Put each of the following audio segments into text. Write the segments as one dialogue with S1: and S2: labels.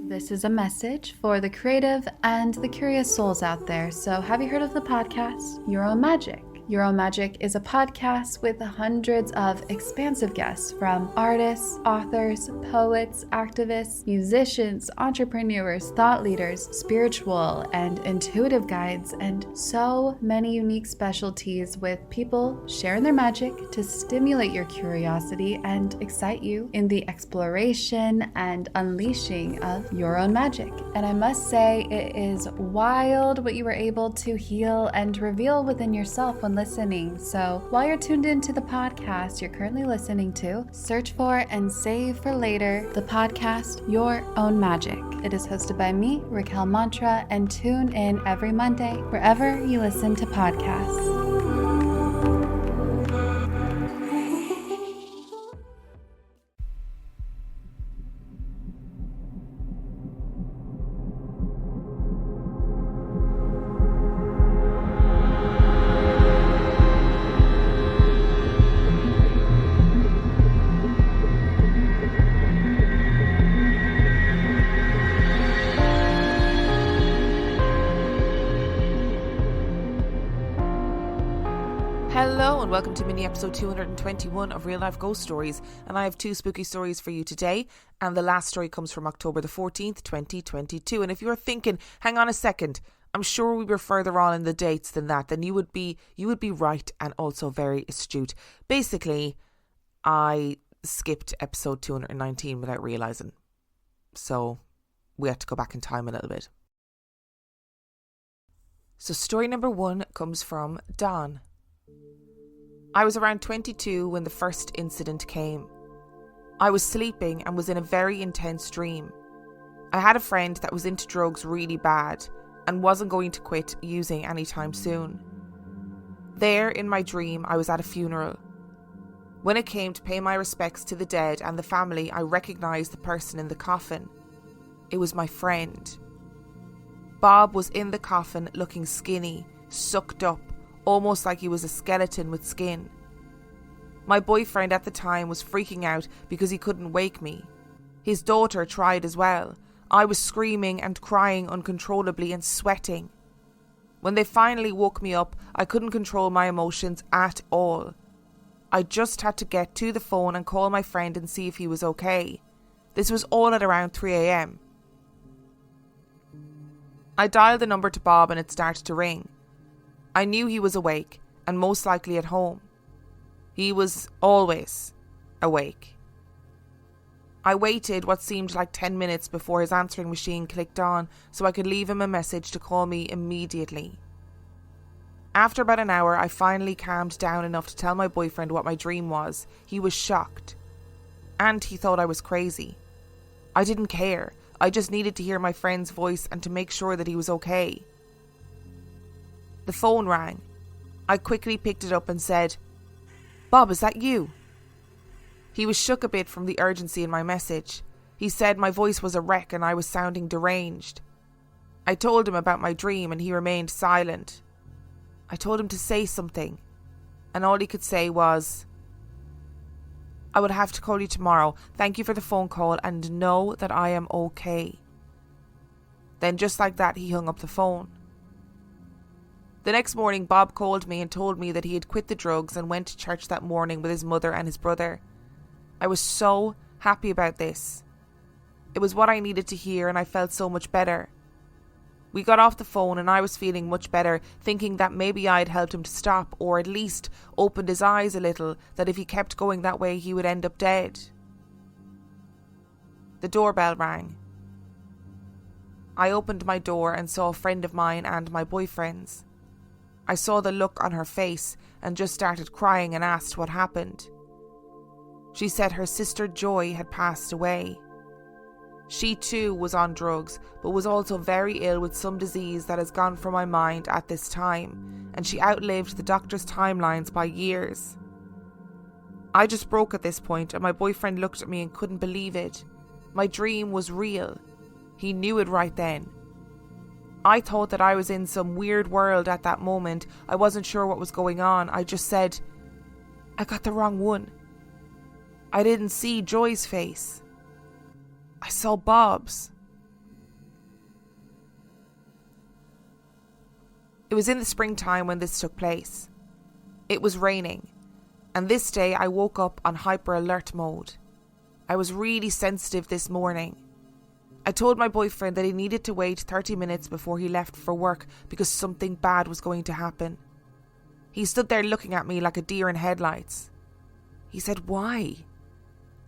S1: This is a message for the creative and the curious souls out there. So have you heard of the podcast, Your Own Magic? Your Own Magic is a podcast with hundreds of expansive guests from artists, authors, poets, activists, musicians, entrepreneurs, thought leaders, spiritual and intuitive guides, and so many unique specialties with people sharing their magic to stimulate your curiosity and excite you in the exploration and unleashing of your own magic. And I must say, it is wild what you were able to heal and reveal within yourself when listening. So while you're tuned into the podcast you're currently listening to, search for and save for later the podcast Your Own Magic. It is hosted by me, Raquel Mantra, and tune in every Monday wherever you listen to podcasts.
S2: Hello and welcome to mini episode 221 of Real Life Ghost Stories, and I have two spooky stories for you today, and the last story comes from October the 14th, 2022. And if you're thinking, hang on a second, I'm sure we were further on in the dates than that, then you would be right and also very astute. Basically, I skipped episode 219 without realising, so we had to go back in time a little bit. So story number one comes from Donn. I was around 22 when the first incident came. I was sleeping and was in a very intense dream. I had a friend that was into drugs really bad and wasn't going to quit using anytime soon. There, in my dream, I was at a funeral. When it came to pay my respects to the dead and the family, I recognised the person in the coffin. It was my friend. Bob was in the coffin looking skinny, sucked up, almost like he was a skeleton with skin. My boyfriend at the time was freaking out because he couldn't wake me. His daughter tried as well. I was screaming and crying uncontrollably and sweating. When they finally woke me up, I couldn't control my emotions at all. I just had to get to the phone and call my friend and see if he was okay. This was all at around 3 a.m. I dialed the number to Bob and it started to ring. I knew he was awake and most likely at home. He was always awake. I waited what seemed like 10 minutes before his answering machine clicked on so I could leave him a message to call me immediately. After about an hour, I finally calmed down enough to tell my boyfriend what my dream was. He was shocked. And he thought I was crazy. I didn't care. I just needed to hear my friend's voice and to make sure that he was okay. The phone rang. I quickly picked it up and said, "Bob, is that you?" He was shook a bit from the urgency in my message. He said my voice was a wreck and I was sounding deranged. I told him about my dream and he remained silent. I told him to say something, and all he could say was, "I would have to call you tomorrow. Thank you for the phone call and know that I am okay." Then just like that, he hung up the phone. The next morning, Bob called me and told me that he had quit the drugs and went to church that morning with his mother and his brother. I was so happy about this. It was what I needed to hear and I felt so much better. We got off the phone and I was feeling much better, thinking that maybe I had helped him to stop or at least opened his eyes a little, that if he kept going that way he would end up dead. The doorbell rang. I opened my door and saw a friend of mine and my boyfriend's. I saw the look on her face and just started crying and asked what happened. She said her sister Joy had passed away. She too was on drugs, but was also very ill with some disease that has gone from my mind at this time, and she outlived the doctor's timelines by years. I just broke at this point, and my boyfriend looked at me and couldn't believe it. My dream was real. He knew it right then. I thought that I was in some weird world at that moment. I wasn't sure what was going on. I just said, "I got the wrong one." I didn't see Joy's face. I saw Bob's. It was in the springtime when this took place. It was raining, and this day I woke up on hyper alert mode. I was really sensitive this morning. I told my boyfriend that he needed to wait 30 minutes before he left for work because something bad was going to happen. He stood there looking at me like a deer in headlights. He said, "Why?"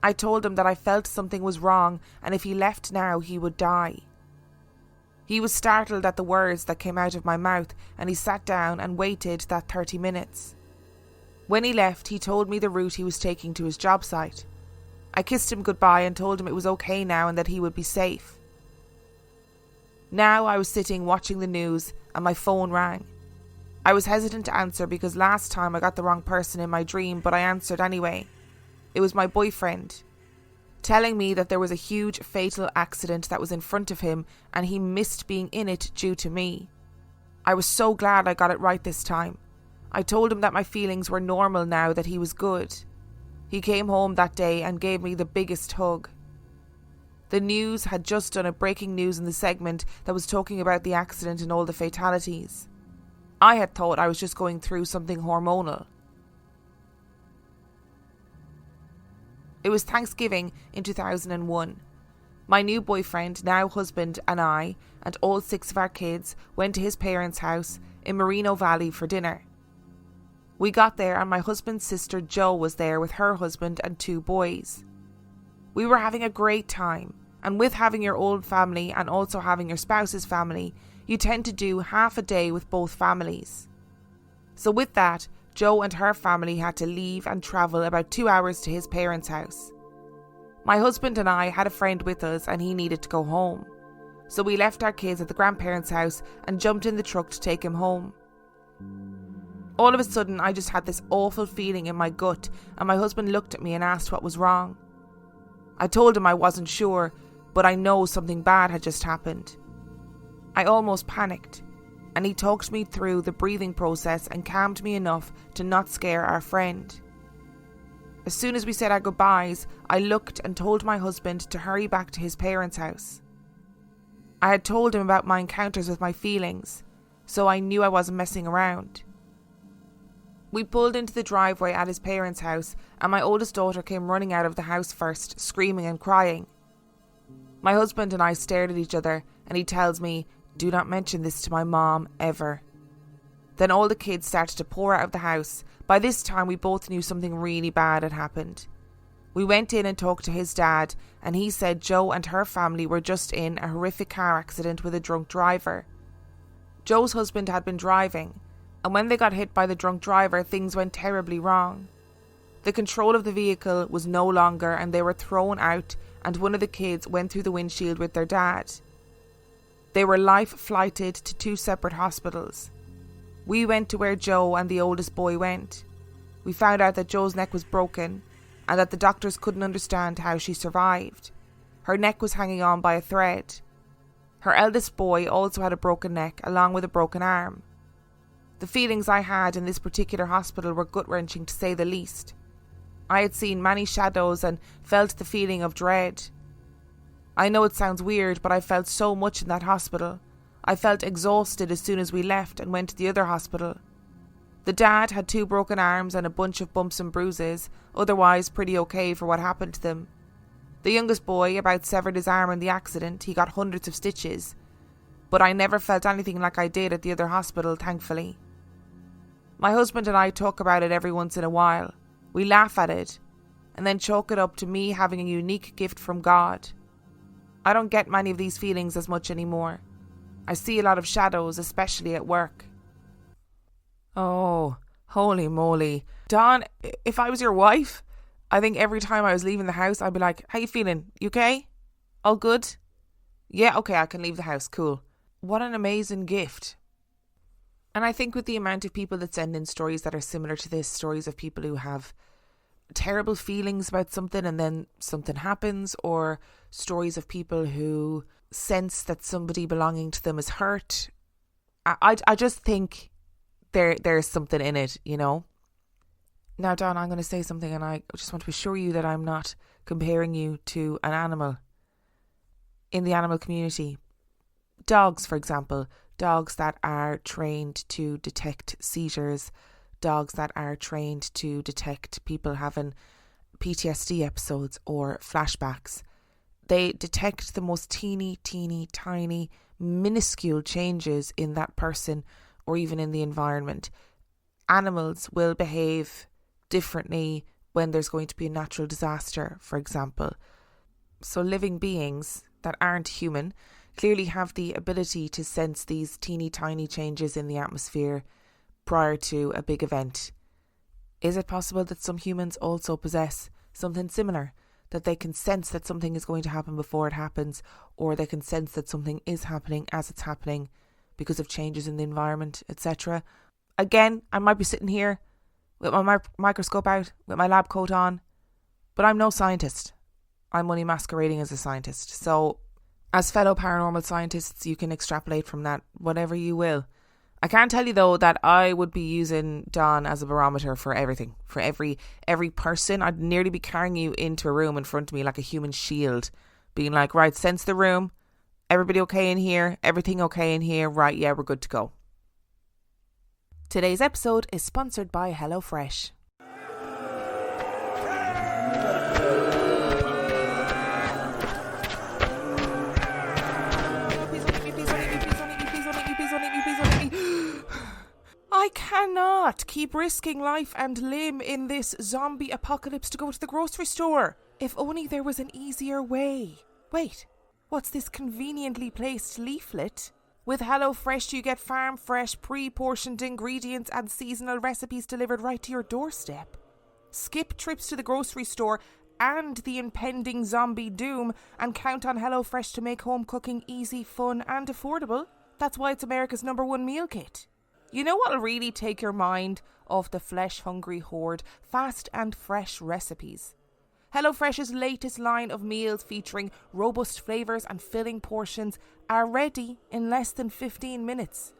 S2: I told him that I felt something was wrong and if he left now he would die. He was startled at the words that came out of my mouth and he sat down and waited that 30 minutes. When he left, he told me the route he was taking to his job site. I kissed him goodbye and told him it was okay now and that he would be safe. Now I was sitting watching the news and my phone rang. I was hesitant to answer because last time I got the wrong person in my dream, but I answered anyway. It was my boyfriend, telling me that there was a huge fatal accident that was in front of him and he missed being in it due to me. I was so glad I got it right this time. I told him that my feelings were normal now, that he was good. He came home that day and gave me the biggest hug. The news had just done a breaking news in the segment that was talking about the accident and all the fatalities. I had thought I was just going through something hormonal. It was Thanksgiving in 2001. My new boyfriend, now husband, and I, and all 6 of our kids, went to his parents' house in Merino Valley for dinner. We got there and my husband's sister Jo was there with her husband and 2 boys. We were having a great time, and with having your old family and also having your spouse's family, you tend to do half a day with both families. So with that, Jo and her family had to leave and travel about 2 hours to his parents' house. My husband and I had a friend with us and he needed to go home. So we left our kids at the grandparents' house and jumped in the truck to take him home. All of a sudden, I just had this awful feeling in my gut and my husband looked at me and asked what was wrong. I told him I wasn't sure, but I know something bad had just happened. I almost panicked, and he talked me through the breathing process and calmed me enough to not scare our friend. As soon as we said our goodbyes, I looked and told my husband to hurry back to his parents' house. I had told him about my encounters with my feelings, so I knew I wasn't messing around. We pulled into the driveway at his parents' house and my oldest daughter came running out of the house first, screaming and crying. My husband and I stared at each other and he tells me, "Do not mention this to my mom, ever." Then all the kids started to pour out of the house. By this time we both knew something really bad had happened. We went in and talked to his dad and he said Jo and her family were just in a horrific car accident with a drunk driver. Jo's husband had been driving, and when they got hit by the drunk driver, things went terribly wrong. The control of the vehicle was no longer and they were thrown out and one of the kids went through the windshield with their dad. They were life-flighted to 2 separate hospitals. We went to where Jo and the oldest boy went. We found out that Jo's neck was broken and that the doctors couldn't understand how she survived. Her neck was hanging on by a thread. Her eldest boy also had a broken neck along with a broken arm. The feelings I had in this particular hospital were gut-wrenching to say the least. I had seen many shadows and felt the feeling of dread. I know it sounds weird, but I felt so much in that hospital. I felt exhausted as soon as we left and went to the other hospital. The dad had 2 broken arms and a bunch of bumps and bruises, otherwise pretty okay for what happened to them. The youngest boy about severed his arm in the accident. He got hundreds of stitches. But I never felt anything like I did at the other hospital, thankfully. My husband and I talk about it every once in a while. We laugh at it, and then chalk it up to me having a unique gift from God. I don't get many of these feelings as much anymore. I see a lot of shadows, especially at work. Oh, holy moly. Donn, if I was your wife, I think every time I was leaving the house, I'd be like, "How you feeling? You okay? All good? Yeah, okay, I can leave the house, cool." What an amazing gift. And I think with the amount of people that send in stories that are similar to this, stories of people who have terrible feelings about something and then something happens, or stories of people who sense that somebody belonging to them is hurt, I just think there's something in it, you know. Now, Donn, I'm going to say something and I just want to assure you that I'm not comparing you to an animal. In the animal community, dogs, for example, dogs that are trained to detect seizures, dogs that are trained to detect people having PTSD episodes or flashbacks. They detect the most teeny, tiny, minuscule changes in that person or even in the environment. Animals will behave differently when there's going to be a natural disaster, for example. So living beings that aren't human clearly have the ability to sense these teeny tiny changes in the atmosphere prior to a big event. Is it possible that some humans also possess something similar? That they can sense that something is going to happen before it happens, or they can sense that something is happening as it's happening because of changes in the environment, etc. Again, I might be sitting here with my microscope out, with my lab coat on, but I'm no scientist. I'm only masquerading as a scientist. So, as fellow paranormal scientists, you can extrapolate from that whatever you will. I can tell you though that I would be using Donn as a barometer for everything. For every person, I'd nearly be carrying you into a room in front of me like a human shield. Being like, right, sense the room. Everybody okay in here? Everything okay in here? Right, yeah, we're good to go. Today's episode is sponsored by HelloFresh. I cannot keep risking life and limb in this zombie apocalypse to go to the grocery store. If only there was an easier way. Wait, what's this conveniently placed leaflet? With HelloFresh you get farm fresh, pre-portioned ingredients and seasonal recipes delivered right to your doorstep. Skip trips to the grocery store and the impending zombie doom and count on HelloFresh to make home cooking easy, fun and affordable. That's why it's America's #1 meal kit. You know what'll really take your mind off the flesh-hungry horde? Fast and fresh recipes. HelloFresh's latest line of meals featuring robust flavours and filling portions are ready in less than 15 minutes.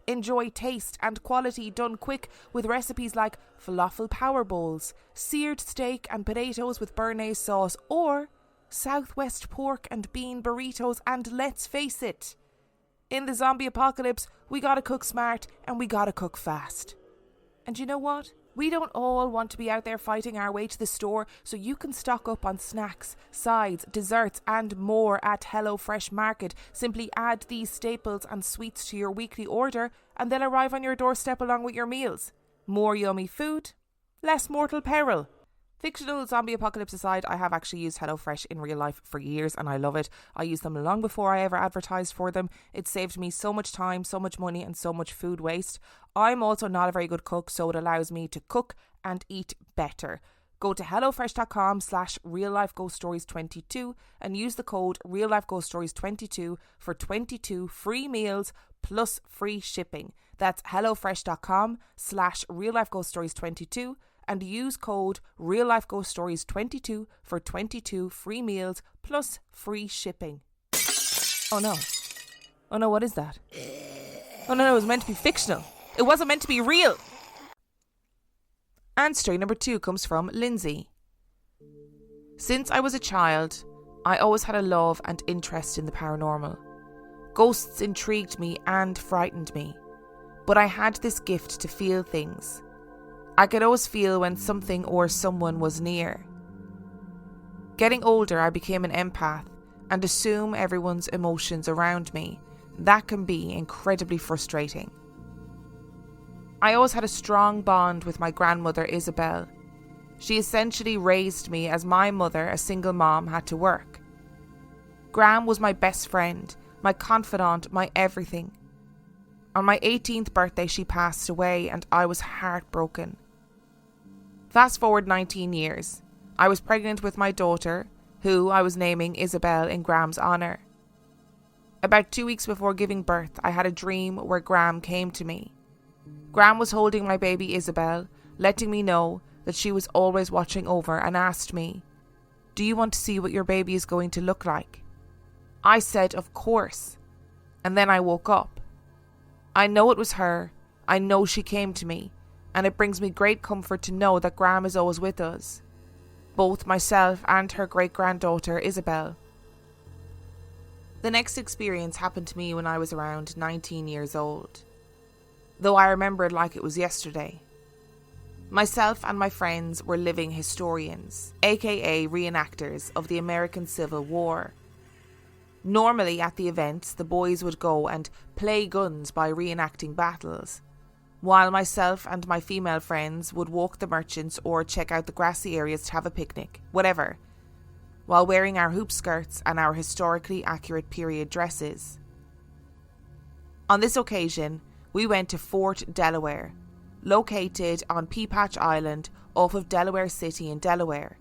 S2: Enjoy taste and quality done quick with recipes like falafel power bowls, seared steak and potatoes with béarnaise sauce, or Southwest pork and bean burritos. And let's face it, in the zombie apocalypse, we gotta cook smart and we gotta cook fast. And you know what? We don't all want to be out there fighting our way to the store, so you can stock up on snacks, sides, desserts and more at HelloFresh Market. Simply add these staples and sweets to your weekly order and they'll arrive on your doorstep along with your meals. More yummy food, less mortal peril. Fictional zombie apocalypse aside, I have actually used HelloFresh in real life for years and I love it. I used them long before I ever advertised for them. It saved me so much time, so much money and so much food waste. I'm also not a very good cook, so it allows me to cook and eat better. Go to hellofresh.com/reallifeghoststories22 and use the code reallifeghoststories22 for 22 free meals plus free shipping. That's hellofresh.com/reallifeghoststories22 and use code reallifeghoststories22 for 22 free meals plus free shipping. Oh no, what is that? Oh no, it was meant to be fictional. It wasn't meant to be real. And story number 2 comes from Lindsay. Since I was a child, I always had a love and interest in the paranormal. Ghosts intrigued me and frightened me, but I had this gift to feel things. I could always feel when something or someone was near. Getting older, I became an empath and assume everyone's emotions around me. That can be incredibly frustrating. I always had a strong bond with my grandmother Isabel. She essentially raised me as my mother, a single mom, had to work. Gram was my best friend, my confidant, my everything. On my 18th birthday, she passed away and I was heartbroken. Fast forward 19 years. I was pregnant with my daughter, who I was naming Isabel in Gram's honour. About 2 weeks before giving birth, I had a dream where Gram came to me. Gram was holding my baby Isabel, letting me know that she was always watching over, and asked me, "Do you want to see what your baby is going to look like?" I said, "Of course." And then I woke up. I know it was her. I know she came to me. And it brings me great comfort to know that Gram is always with us. Both myself and her great-granddaughter Isabel. The next experience happened to me when I was around 19 years old, though I remember it like it was yesterday. Myself and my friends were living historians, aka reenactors of the American Civil War. Normally at the events, the boys would go and play guns by reenacting battles, while myself and my female friends would walk the merchants or check out the grassy areas to have a picnic, whatever, while wearing our hoop skirts and our historically accurate period dresses. On this occasion, we went to Fort Delaware, located on Peapatch Island off of Delaware City in Delaware.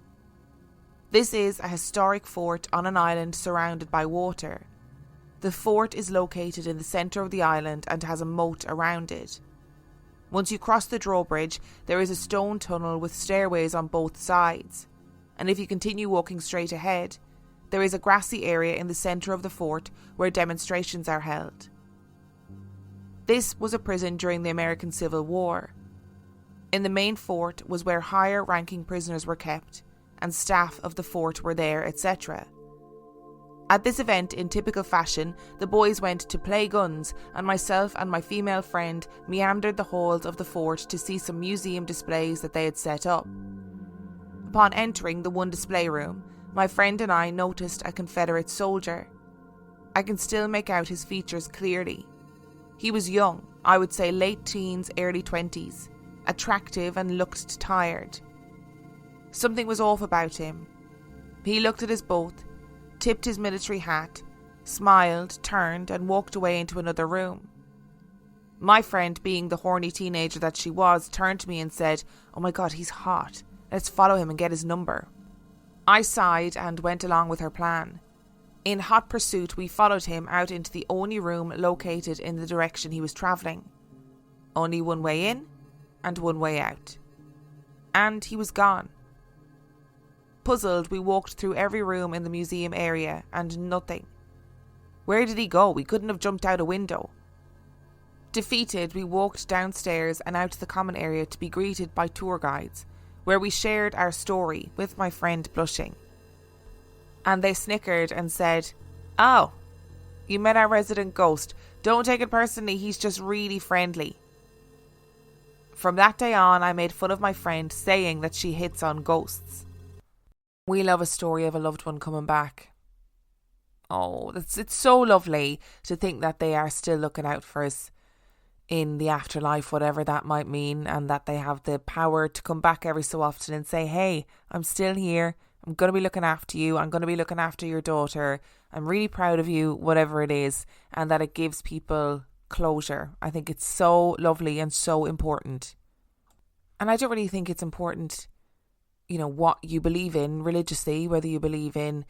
S2: This is a historic fort on an island surrounded by water. The fort is located in the centre of the island and has a moat around it. Once you cross the drawbridge, there is a stone tunnel with stairways on both sides. And if you continue walking straight ahead, there is a grassy area in the centre of the fort where demonstrations are held. This was a prison during the American Civil War. In the main fort was where higher ranking prisoners were kept, and staff of the fort were there, etc. At this event, in typical fashion, the boys went to play guns, and myself and my female friend meandered the halls of the fort to see some museum displays that they had set up. Upon entering the one display room, my friend and I noticed a Confederate soldier. I can still make out his features clearly. He was young, I would say late teens, early 20s, attractive and looked tired. Something was off about him. He looked at us both, tipped his military hat, smiled, turned and walked away into another room. My friend, being the horny teenager that she was, turned to me and said, "Oh my God, he's hot. Let's follow him and get his number." I sighed and went along with her plan. In hot pursuit, we followed him out into the only room located in the direction he was travelling. Only one way in and one way out. And he was gone. Puzzled, we walked through every room in the museum area and nothing. Where did he go? We couldn't have jumped out a window. Defeated, we walked downstairs and out to the common area to be greeted by tour guides, where we shared our story with my friend blushing. And they snickered and said, "Oh, you met our resident ghost. Don't take it personally, he's just really friendly." From that day on, I made fun of my friend, saying that she hits on ghosts. We love a story of a loved one coming back. Oh, it's so lovely to think that they are still looking out for us in the afterlife, whatever that might mean, and that they have the power to come back every so often and say, "Hey, I'm still here. I'm going to be looking after you. I'm going to be looking after your daughter. I'm really proud of you," whatever it is, and that it gives people closure. I think it's so lovely and so important. And I don't really think it's important, what you believe in religiously, whether you believe in,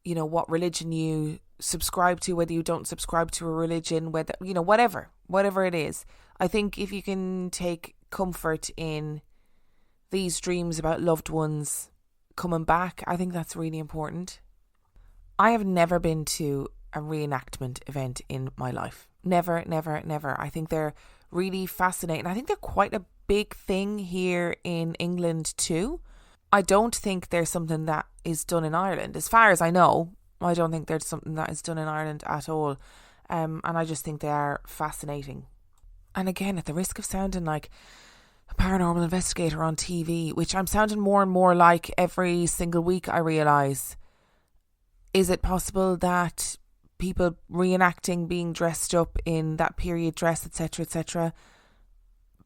S2: what religion you subscribe to, whether you don't subscribe to a religion, whether, whatever it is. I think if you can take comfort in these dreams about loved ones coming back, I think that's really important. I have never been to a reenactment event in my life. Never, never, never. I think they're really fascinating. I think they're quite a big thing here in England too. I don't think there's something that is done in Ireland. As far as I know, I don't think there's something that is done in Ireland at all. And I just think they are fascinating. And again, at the risk of sounding like a paranormal investigator on TV, which I'm sounding more and more like every single week, I realise, is it possible that people reenacting being dressed up in that period dress, etc., etc.,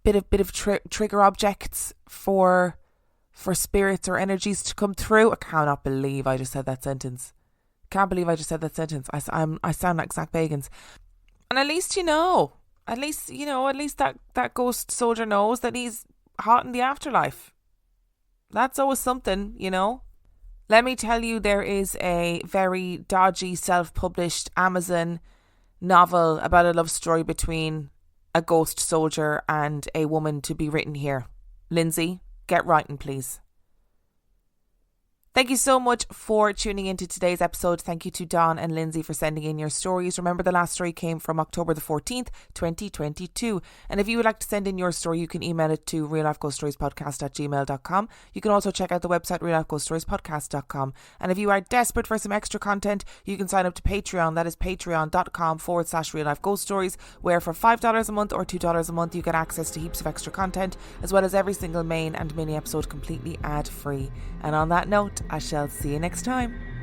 S2: bit of trigger objects for spirits or energies to come through? I cannot believe I just said that sentence. Can't believe I just said that sentence. I sound like Zach Bagans. And at least that ghost soldier knows that he's hot in the afterlife. That's always something, Let me tell you, there is a very dodgy self-published Amazon novel about a love story between a ghost soldier and a woman to be written here. Lindsay, get writing, please. Thank you so much for tuning into today's episode. Thank you to Donn and Lindsay for sending in your stories. Remember, the last story came from October the 14th, 2022. And if you would like to send in your story, you can email it to reallifeghoststoriespodcast@gmail.com. You can also check out the website reallifeghoststoriespodcast.com. And if you are desperate for some extra content, you can sign up to Patreon. That is patreon.com/reallifeghoststories, where for $5 a month or $2 a month, you get access to heaps of extra content, as well as every single main and mini episode completely ad-free. And on that note, I shall see you next time.